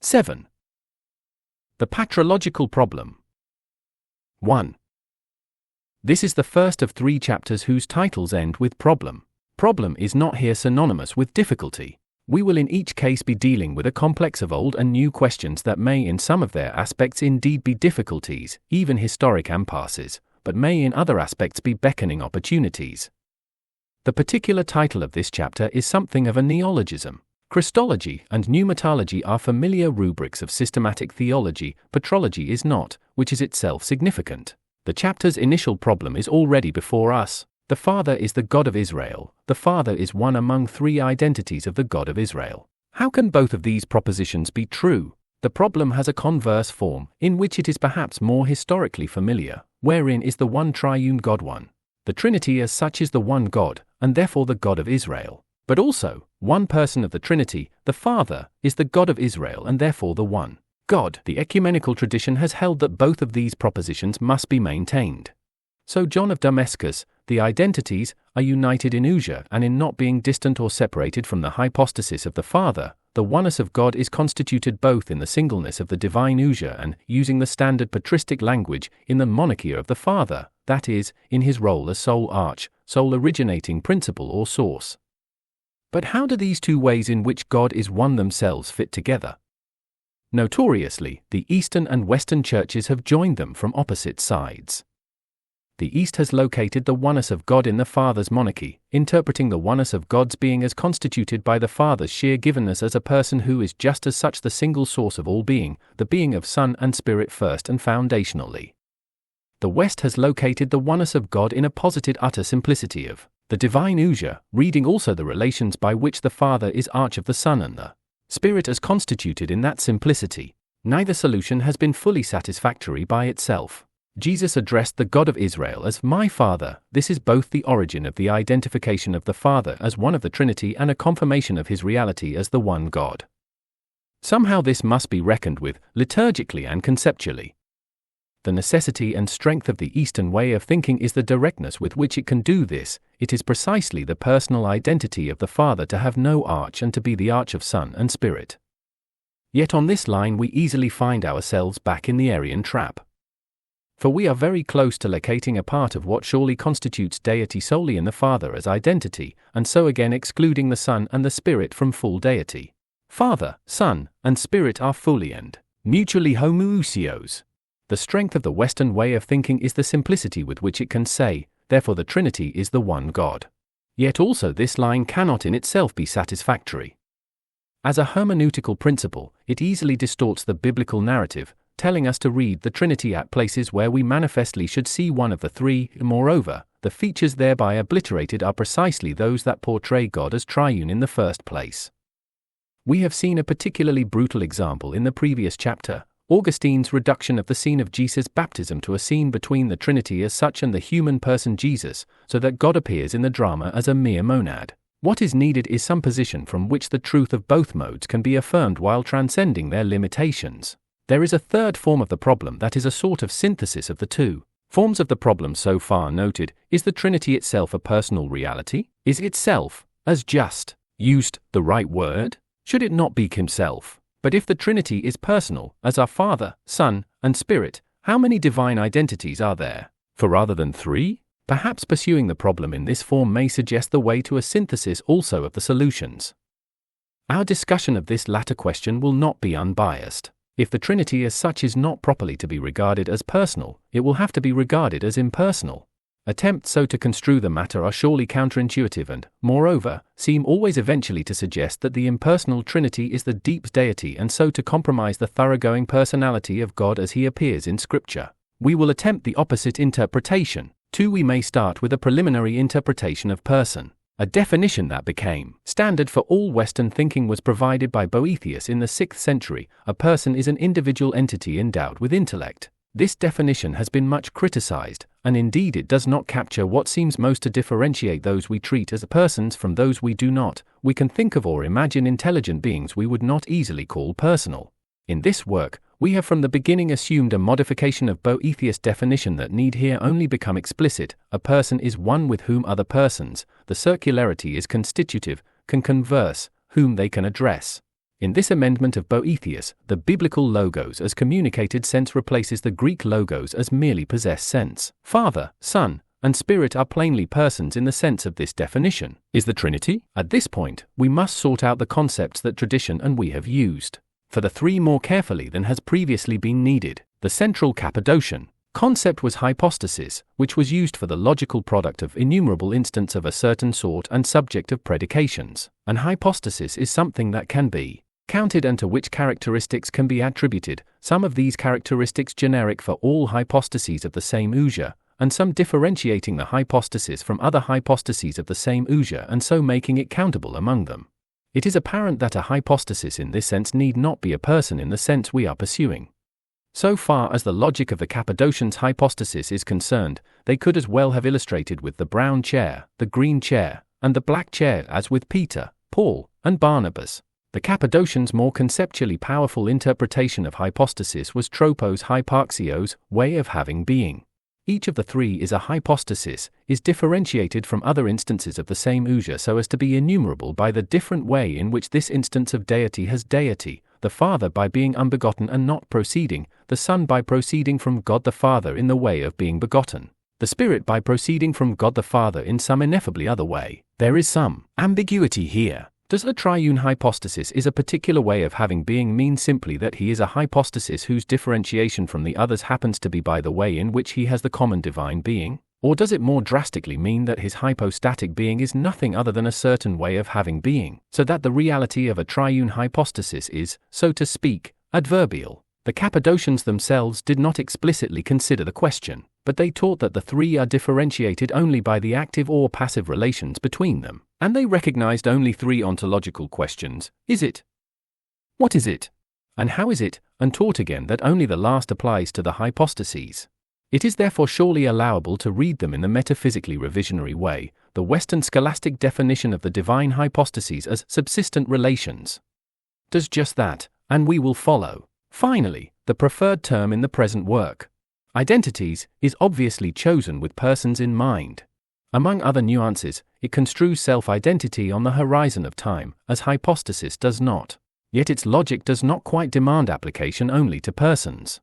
7. The Patrological Problem. 1. This is the first of 3 chapters whose titles end with problem. Problem is not here synonymous with difficulty. We will in each case be dealing with a complex of old and new questions that may in some of their aspects indeed be difficulties, even historic impasses, but may in other aspects be beckoning opportunities. The particular title of this chapter is something of a neologism. Christology and pneumatology are familiar rubrics of systematic theology, patrology is not, which is itself significant. The chapter's initial problem is already before us. The Father is the God of Israel. The Father is one among 3 identities of the God of Israel. How can both of these propositions be true? The problem has a converse form, in which it is perhaps more historically familiar, wherein is the one triune God one. The Trinity as such is the one God, and therefore the God of Israel. But also, one person of the Trinity, the Father, is the God of Israel and therefore the one God. The ecumenical tradition has held that both of these propositions must be maintained. So John of Damascus, the identities, are united in ousia and in not being distant or separated from the hypostasis of the Father. The oneness of God is constituted both in the singleness of the divine ousia and, using the standard patristic language, in the monarchia of the Father, that is, in his role as sole sole originating principle or source. But how do these 2 ways in which God is one themselves fit together? Notoriously, the Eastern and Western churches have joined them from opposite sides. The East has located the oneness of God in the Father's monarchy, interpreting the oneness of God's being as constituted by the Father's sheer givenness as a person who is just as such the single source of all being, the being of Son and Spirit first and foundationally. The West has located the oneness of God in a posited utter simplicity of the divine ousia, reading also the relations by which the Father is arch of the Son and the Spirit as constituted in that simplicity. Neither solution has been fully satisfactory by itself. Jesus addressed the God of Israel as my Father. This is both the origin of the identification of the Father as one of the Trinity and a confirmation of his reality as the one God. Somehow this must be reckoned with, liturgically and conceptually. The necessity and strength of the Eastern way of thinking is the directness with which it can do this. It is precisely the personal identity of the Father to have no arch and to be the arch of Son and Spirit. Yet on this line we easily find ourselves back in the Arian trap. For we are very close to locating a part of what surely constitutes deity solely in the Father as identity, and so again excluding the Son and the Spirit from full deity. Father, Son, and Spirit are fully and mutually homoousios. The strength of the Western way of thinking is the simplicity with which it can say, therefore the Trinity is the one God. Yet also this line cannot in itself be satisfactory. As a hermeneutical principle, it easily distorts the biblical narrative, telling us to read the Trinity at places where we manifestly should see one of the 3. Moreover, the features thereby obliterated are precisely those that portray God as triune in the first place. We have seen a particularly brutal example in the previous chapter, Augustine's reduction of the scene of Jesus' baptism to a scene between the Trinity as such and the human person Jesus, so that God appears in the drama as a mere monad. What is needed is some position from which the truth of both modes can be affirmed while transcending their limitations. There is a third form of the problem that is a sort of synthesis of the 2 forms of the problem so far noted. Is the Trinity itself a personal reality? Is itself, as just used, the right word? Should it not be himself? But if the Trinity is personal, as our Father, Son, and Spirit, how many divine identities are there? For rather than 3? Perhaps pursuing the problem in this form may suggest the way to a synthesis also of the solutions. Our discussion of this latter question will not be unbiased. If the Trinity as such is not properly to be regarded as personal, it will have to be regarded as impersonal. Attempts so to construe the matter are surely counterintuitive and, moreover, seem always eventually to suggest that the impersonal Trinity is the deep deity and so to compromise the thoroughgoing personality of God as he appears in Scripture. We will attempt the opposite interpretation. 2. We may start with a preliminary interpretation of person. A definition that became standard for all Western thinking was provided by Boethius in the 6th century. A person is an individual entity endowed with intellect. This definition has been much criticized, and indeed it does not capture what seems most to differentiate those we treat as persons from those we do not. We can think of or imagine intelligent beings we would not easily call personal. In this work, we have from the beginning assumed a modification of Boethius' definition that need here only become explicit. A person is one with whom other persons, the circularity is constitutive, can converse, whom they can address. In this amendment of Boethius, the biblical logos as communicated sense replaces the Greek logos as merely possess sense. Father, Son, and Spirit are plainly persons in the sense of this definition. Is the Trinity? At this point, we must sort out the concepts that tradition and we have used. For the three more carefully than has previously been needed. The central Cappadocian concept was hypostasis, which was used for the logical product of innumerable instants of a certain sort and subject of predications. An hypostasis is something that can be counted and to which characteristics can be attributed, some of these characteristics generic for all hypostases of the same ousia, and some differentiating the hypostasis from other hypostases of the same ousia and so making it countable among them. It is apparent that a hypostasis in this sense need not be a person in the sense we are pursuing. So far as the logic of the Cappadocians' hypostasis is concerned, they could as well have illustrated with the brown chair, the green chair, and the black chair as with Peter, Paul, and Barnabas. The Cappadocians' more conceptually powerful interpretation of hypostasis was tropos hyparxios, way of having being. Each of the three is a hypostasis, is differentiated from other instances of the same ousia so as to be innumerable by the different way in which this instance of deity has deity, the Father by being unbegotten and not proceeding, the Son by proceeding from God the Father in the way of being begotten, the Spirit by proceeding from God the Father in some ineffably other way. There is some ambiguity here. Does a triune hypostasis is a particular way of having being mean simply that he is a hypostasis whose differentiation from the others happens to be by the way in which he has the common divine being? Or does it more drastically mean that his hypostatic being is nothing other than a certain way of having being, so that the reality of a triune hypostasis is, so to speak, adverbial? The Cappadocians themselves did not explicitly consider the question, but they taught that the three are differentiated only by the active or passive relations between them, and they recognized only three ontological questions: is it? What is it? And how is it? And taught again that only the last applies to the hypostases. It is therefore surely allowable to read them in the metaphysically revisionary way, the Western scholastic definition of the divine hypostases as subsistent relations does just that, and we will follow. Finally, the preferred term in the present work, identities, is obviously chosen with persons in mind. Among other nuances, it construes self-identity on the horizon of time, as hypostasis does not. Yet its logic does not quite demand application only to persons.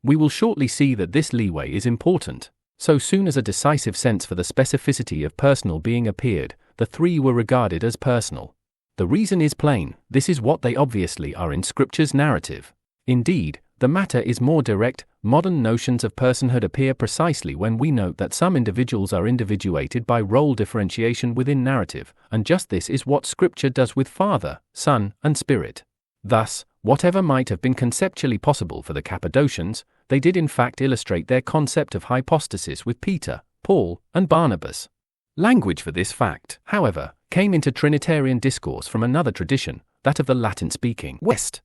We will shortly see that this leeway is important. So soon as a decisive sense for the specificity of personal being appeared, the three were regarded as personal. The reason is plain: this is what they obviously are in Scripture's narrative. Indeed, the matter is more direct. Modern notions of personhood appear precisely when we note that some individuals are individuated by role differentiation within narrative, and just this is what Scripture does with Father, Son, and Spirit. Thus, whatever might have been conceptually possible for the Cappadocians, they did in fact illustrate their concept of hypostasis with Peter, Paul, and Barnabas. Language for this fact, however, came into Trinitarian discourse from another tradition, that of the Latin-speaking West.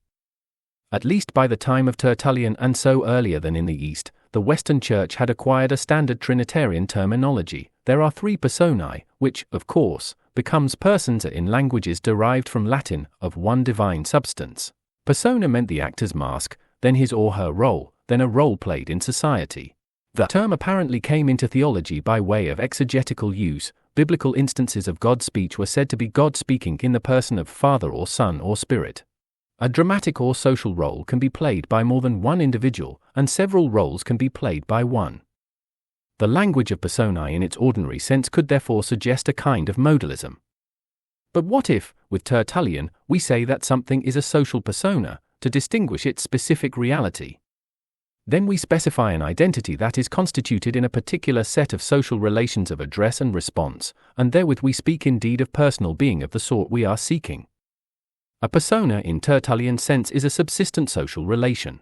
At least by the time of Tertullian, and so earlier than in the East, the Western Church had acquired a standard Trinitarian terminology. There are three personae, which, of course, becomes persons in languages derived from Latin, of one divine substance. Persona meant the actor's mask, then his or her role, then a role played in society. The term apparently came into theology by way of exegetical use. Biblical instances of God's speech were said to be God speaking in the person of Father or Son or Spirit. A dramatic or social role can be played by more than one individual, and several roles can be played by one. The language of personae in its ordinary sense could therefore suggest a kind of modalism. But what if, with Tertullian, we say that something is a social persona, to distinguish its specific reality? Then we specify an identity that is constituted in a particular set of social relations of address and response, and therewith we speak indeed of personal being of the sort we are seeking. A persona in Tertullian sense is a subsistent social relation.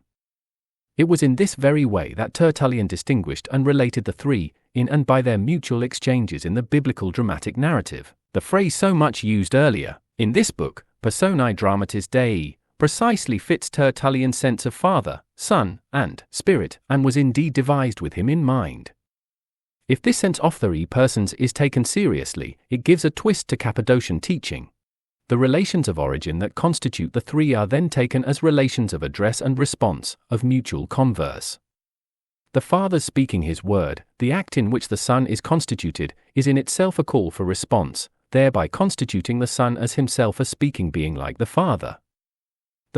It was in this very way that Tertullian distinguished and related the three, in and by their mutual exchanges in the biblical dramatic narrative. The phrase so much used earlier, in this book, personae dramatis Dei, precisely fits Tertullian's sense of Father, Son, and Spirit, and was indeed devised with him in mind. If this sense of three persons is taken seriously, it gives a twist to Cappadocian teaching. The relations of origin that constitute the three are then taken as relations of address and response, of mutual converse. The Father speaking his word, the act in which the Son is constituted, is in itself a call for response, thereby constituting the Son as himself a speaking being like the Father.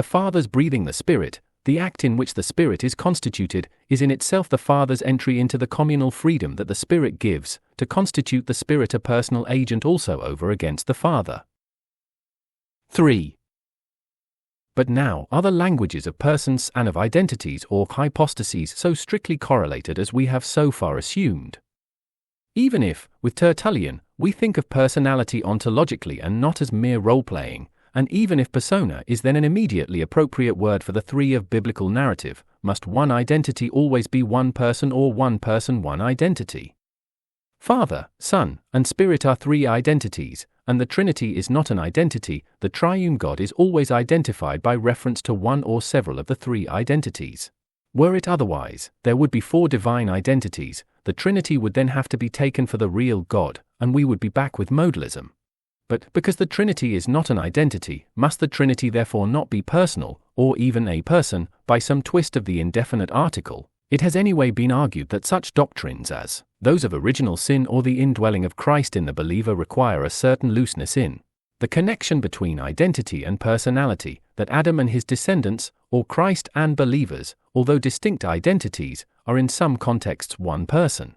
The Father's breathing the Spirit, the act in which the Spirit is constituted, is in itself the Father's entry into the communal freedom that the Spirit gives, to constitute the Spirit a personal agent also over against the Father. 3. But now, are the languages of persons and of identities or hypostases so strictly correlated as we have so far assumed? Even if, with Tertullian, we think of personality ontologically and not as mere role-playing, and even if persona is then an immediately appropriate word for the three of biblical narrative, must one identity always be one person or one person one identity? Father, Son, and Spirit are three identities, and the Trinity is not an identity. The Triune God is always identified by reference to one or several of the three identities. Were it otherwise, there would be four divine identities. The Trinity would then have to be taken for the real God, and we would be back with modalism. But because the Trinity is not an identity, must the Trinity therefore not be personal, or even a person, by some twist of the indefinite article? It has anyway been argued that such doctrines as those of original sin or the indwelling of Christ in the believer require a certain looseness in the connection between identity and personality, that Adam and his descendants, or Christ and believers, although distinct identities, are in some contexts one person.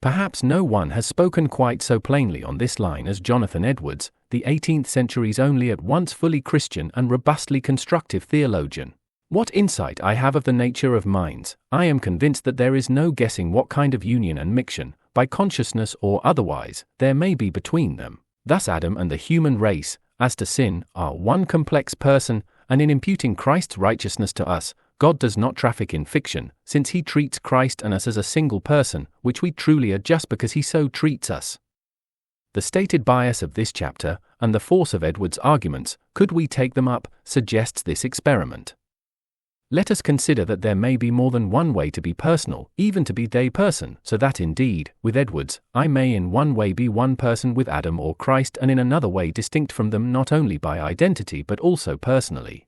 Perhaps no one has spoken quite so plainly on this line as Jonathan Edwards, the 18th century's only at once fully Christian and robustly constructive theologian. What insight I have of the nature of minds, I am convinced that there is no guessing what kind of union and mixtion, by consciousness or otherwise, there may be between them. Thus Adam and the human race, as to sin, are one complex person, and in imputing Christ's righteousness to us, God does not traffic in fiction, since he treats Christ and us as a single person, which we truly are just because he so treats us. The stated bias of this chapter, and the force of Edwards' arguments, could we take them up, suggests this experiment. Let us consider that there may be more than one way to be personal, even to be a person, so that indeed, with Edwards, I may in one way be one person with Adam or Christ and in another way distinct from them not only by identity but also personally.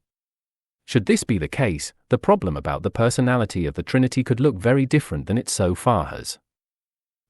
Should this be the case, the problem about the personality of the Trinity could look very different than it so far has.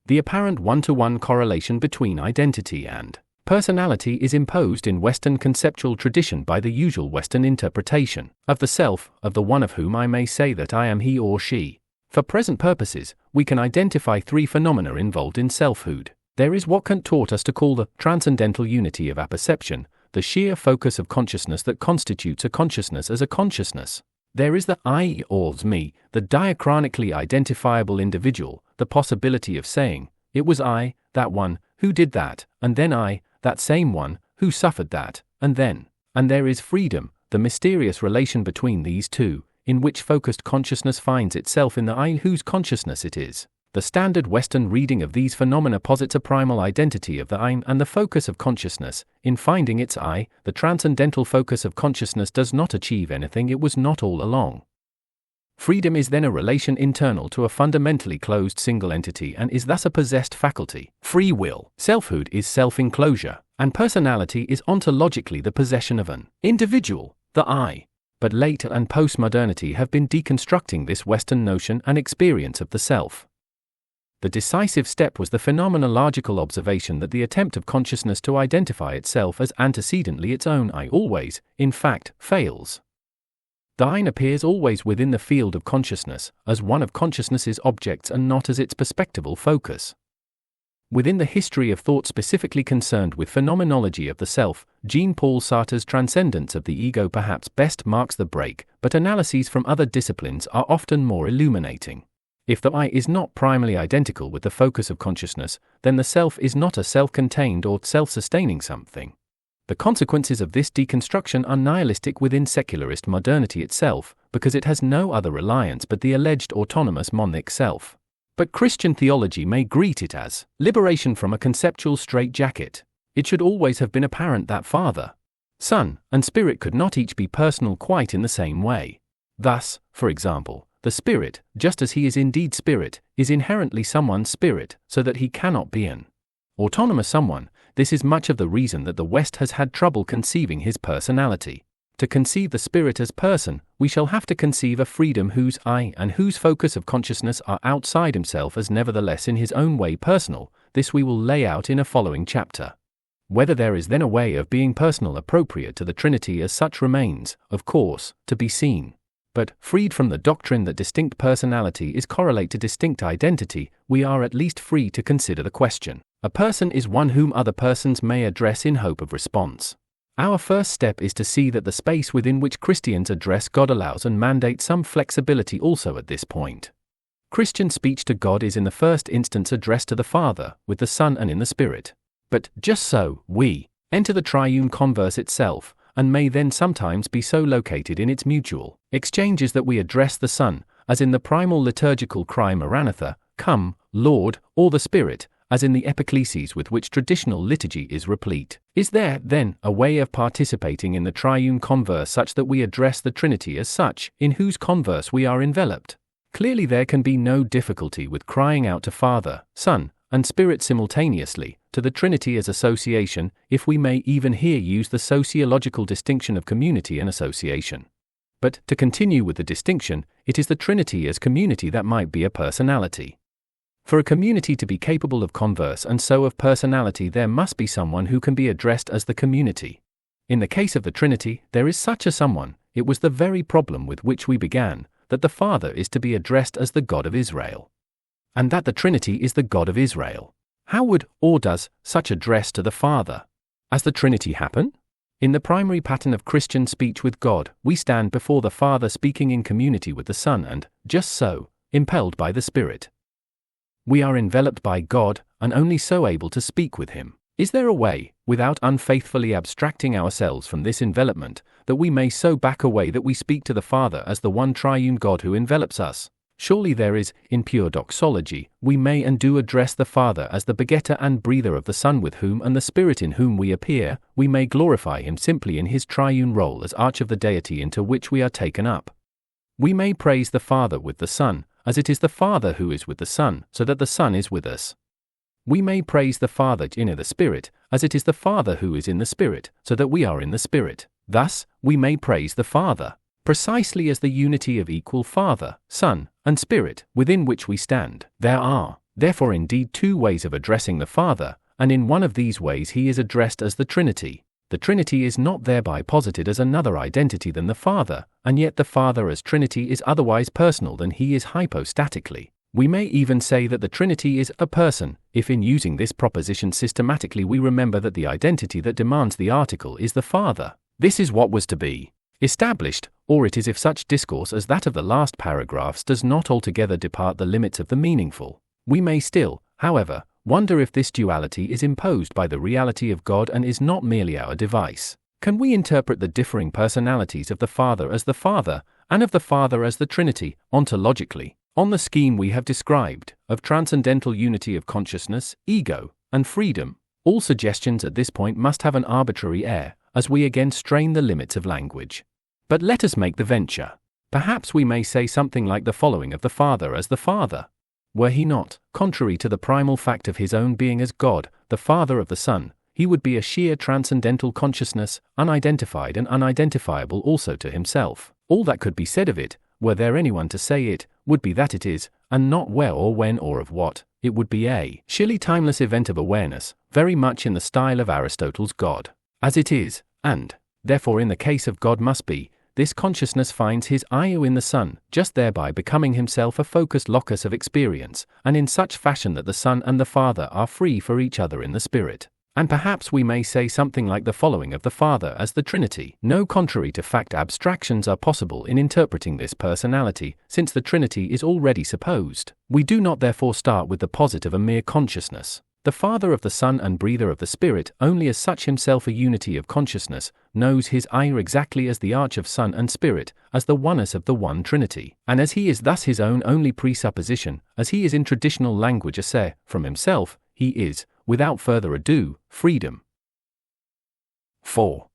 The apparent one-to-one correlation between identity and personality is imposed in Western conceptual tradition by the usual Western interpretation of the self, of the one of whom I may say that I am he or she. For present purposes, we can identify three phenomena involved in selfhood. There is what Kant taught us to call the transcendental unity of apperception, the sheer focus of consciousness that constitutes a consciousness as a consciousness. There is the I or me, the diachronically identifiable individual, the possibility of saying, it was I, that one, who did that, and then I, that same one, who suffered that, and then. And there is freedom, the mysterious relation between these two, in which focused consciousness finds itself in the I whose consciousness it is. The standard Western reading of these phenomena posits a primal identity of the I and the focus of consciousness. In finding its I, the transcendental focus of consciousness does not achieve anything it was not all along. Freedom is then a relation internal to a fundamentally closed single entity and is thus a possessed faculty. Free will, selfhood is self-enclosure, and personality is ontologically the possession of an individual, the I. But late and postmodernity have been deconstructing this Western notion and experience of the self. The decisive step was the phenomenological observation that the attempt of consciousness to identify itself as antecedently its own I always, in fact, fails. The I appears always within the field of consciousness, as one of consciousness's objects and not as its perspectival focus. Within the history of thought specifically concerned with phenomenology of the self, Jean-Paul Sartre's transcendence of the ego perhaps best marks the break, but analyses from other disciplines are often more illuminating. If the I is not primarily identical with the focus of consciousness, then the self is not a self-contained or self-sustaining something. The consequences of this deconstruction are nihilistic within secularist modernity itself, because it has no other reliance but the alleged autonomous monhic self. But Christian theology may greet it as liberation from a conceptual straitjacket. It should always have been apparent that Father, Son, and Spirit could not each be personal quite in the same way. Thus, for example, the Spirit, just as he is indeed Spirit, is inherently someone's Spirit, so that he cannot be an autonomous someone. This is much of the reason that the West has had trouble conceiving his personality. To conceive the Spirit as person, we shall have to conceive a freedom whose I and whose focus of consciousness are outside himself as nevertheless in his own way personal. This we will lay out in a following chapter. Whether there is then a way of being personal appropriate to the Trinity as such remains, of course, to be seen. But, freed from the doctrine that distinct personality is correlate to distinct identity, we are at least free to consider the question. A person is one whom other persons may address in hope of response. Our first step is to see that the space within which Christians address God allows and mandates some flexibility also at this point. Christian speech to God is in the first instance addressed to the Father, with the Son and in the Spirit. But, just so, we enter the triune converse itself, and may then sometimes be so located in its mutual exchanges that we address the Son, as in the primal liturgical cry Maranatha, Come, Lord, or the Spirit, as in the epiclesis with which traditional liturgy is replete. Is there, then, a way of participating in the triune converse such that we address the Trinity as such, in whose converse we are enveloped? Clearly there can be no difficulty with crying out to Father, Son, and Spirit simultaneously, to the Trinity as association, if we may even here use the sociological distinction of community and association. But, to continue with the distinction, it is the Trinity as community that might be a personality. For a community to be capable of converse and so of personality, there must be someone who can be addressed as the community. In the case of the Trinity, there is such a someone. It was the very problem with which we began, that the Father is to be addressed as the God of Israel, and that the Trinity is the God of Israel. How would, or does, such address to the Father as the Trinity happen? In the primary pattern of Christian speech with God, we stand before the Father speaking in community with the Son and, just so, impelled by the Spirit. We are enveloped by God, and only so able to speak with Him. Is there a way, without unfaithfully abstracting ourselves from this envelopment, that we may so back away that we speak to the Father as the one triune God who envelops us? Surely there is, in pure doxology, we may and do address the Father as the begetter and breather of the Son with whom and the Spirit in whom we appear. We may glorify Him simply in His triune role as arch of the deity into which we are taken up. We may praise the Father with the Son, as it is the Father who is with the Son, so that the Son is with us. We may praise the Father in the Spirit, as it is the Father who is in the Spirit, so that we are in the Spirit. Thus, we may praise the Father, precisely as the unity of equal Father, Son, and Spirit, within which we stand. There are, therefore indeed two ways of addressing the Father, and in one of these ways He is addressed as the Trinity. The Trinity is not thereby posited as another identity than the Father, and yet the Father as Trinity is otherwise personal than He is hypostatically. We may even say that the Trinity is a person, if in using this proposition systematically we remember that the identity that demands the article is the Father. This is what was to be established, or it is if such discourse as that of the last paragraphs does not altogether depart the limits of the meaningful. We may still, however, wonder if this duality is imposed by the reality of God and is not merely our device. Can we interpret the differing personalities of the Father as the Father, and of the Father as the Trinity, ontologically, on the scheme we have described, of transcendental unity of consciousness, ego, and freedom? All suggestions at this point must have an arbitrary air, as we again strain the limits of language. But let us make the venture. Perhaps we may say something like the following of the Father as the Father. Were He not, contrary to the primal fact of His own being as God, the Father of the Son, He would be a sheer transcendental consciousness, unidentified and unidentifiable also to Himself. All that could be said of it, were there anyone to say it, would be that it is, and not where or when or of what. It would be a sheerly timeless event of awareness, very much in the style of Aristotle's God. As it is, and, therefore in the case of God must be, this consciousness finds his io in the Son, just thereby becoming himself a focused locus of experience, and in such fashion that the Son and the Father are free for each other in the Spirit. And perhaps we may say something like the following of the Father as the Trinity. No contrary to fact abstractions are possible in interpreting this personality, since the Trinity is already supposed. We do not therefore start with the posit of a mere consciousness. The Father of the Son and breather of the Spirit, only as such himself a unity of consciousness, knows his ire exactly as the arch of Son and Spirit, as the oneness of the one Trinity, and as he is thus his own only presupposition, as he is in traditional language a se, from himself, he is, without further ado, freedom. 4.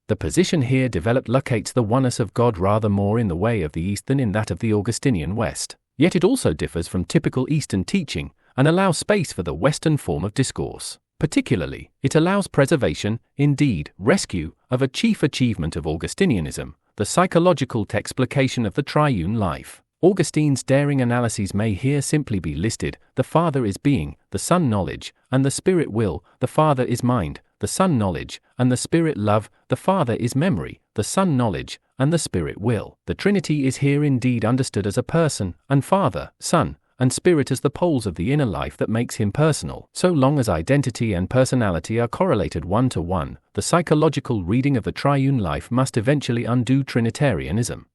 The position here developed locates the oneness of God rather more in the way of the East than in that of the Augustinian West, yet it also differs from typical Eastern teaching, and allows space for the Western form of discourse. Particularly, it allows preservation, indeed, rescue, of a chief achievement of Augustinianism, the psychological explication of the triune life. Augustine's daring analyses may here simply be listed: the Father is being, the Son knowledge, and the Spirit will; the Father is mind, the Son knowledge, and the Spirit love; the Father is memory, the Son knowledge, and the Spirit will. The Trinity is here indeed understood as a person, and Father, Son, and Spirit as the poles of the inner life that makes him personal. So long as identity and personality are correlated one-to-one, the psychological reading of the triune life must eventually undo Trinitarianism.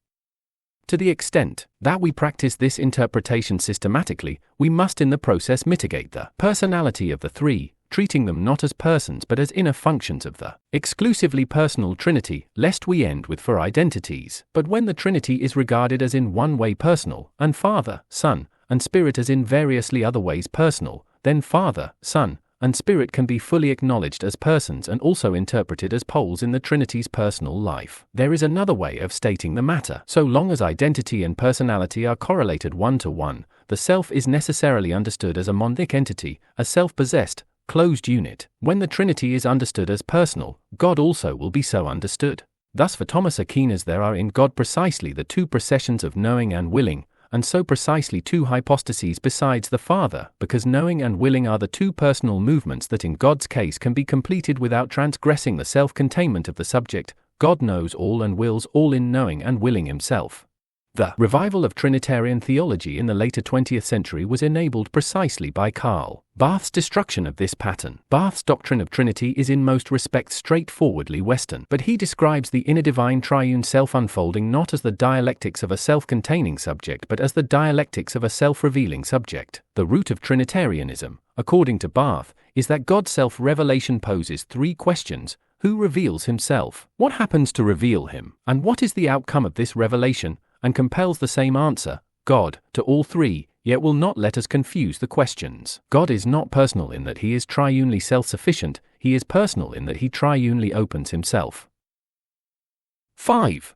To the extent that we practice this interpretation systematically, we must in the process mitigate the personality of the three, treating them not as persons but as inner functions of the exclusively personal Trinity, lest we end with four identities. But when the Trinity is regarded as in one way personal, and Father, Son, and Spirit as in variously other ways personal, then Father, Son, and Spirit can be fully acknowledged as persons and also interpreted as poles in the Trinity's personal life. There is another way of stating the matter. So long as identity and personality are correlated one-to-one, the self is necessarily understood as a monadic entity, a self-possessed, closed unit. When the Trinity is understood as personal, God also will be so understood. Thus for Thomas Aquinas there are in God precisely the two processions of knowing and willing, and so precisely two hypostases besides the Father, because knowing and willing are the two personal movements that in God's case can be completed without transgressing the self-containment of the subject. God knows all and wills all in knowing and willing himself. The revival of Trinitarian theology in the later 20th century was enabled precisely by Karl Barth's destruction of this pattern. Barth's doctrine of Trinity is in most respects straightforwardly Western, but he describes the inner divine triune self unfolding not as the dialectics of a self-containing subject but as the dialectics of a self-revealing subject. The root of Trinitarianism, according to Barth, is that God's self-revelation poses three questions: who reveals himself? What happens to reveal him? And what is the outcome of this revelation? And compels the same answer, God, to all three, yet will not let us confuse the questions. God is not personal in that he is triunely self-sufficient, he is personal in that he triunely opens himself. 5.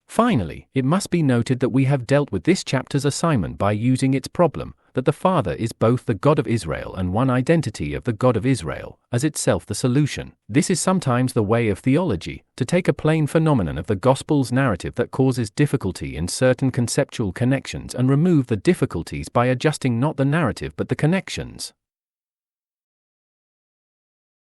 Finally, it must be noted that we have dealt with this chapter's assignment by using its problem, that the Father is both the God of Israel and one identity of the God of Israel, as itself the solution. This is sometimes the way of theology, to take a plain phenomenon of the Gospel's narrative that causes difficulty in certain conceptual connections and remove the difficulties by adjusting not the narrative but the connections.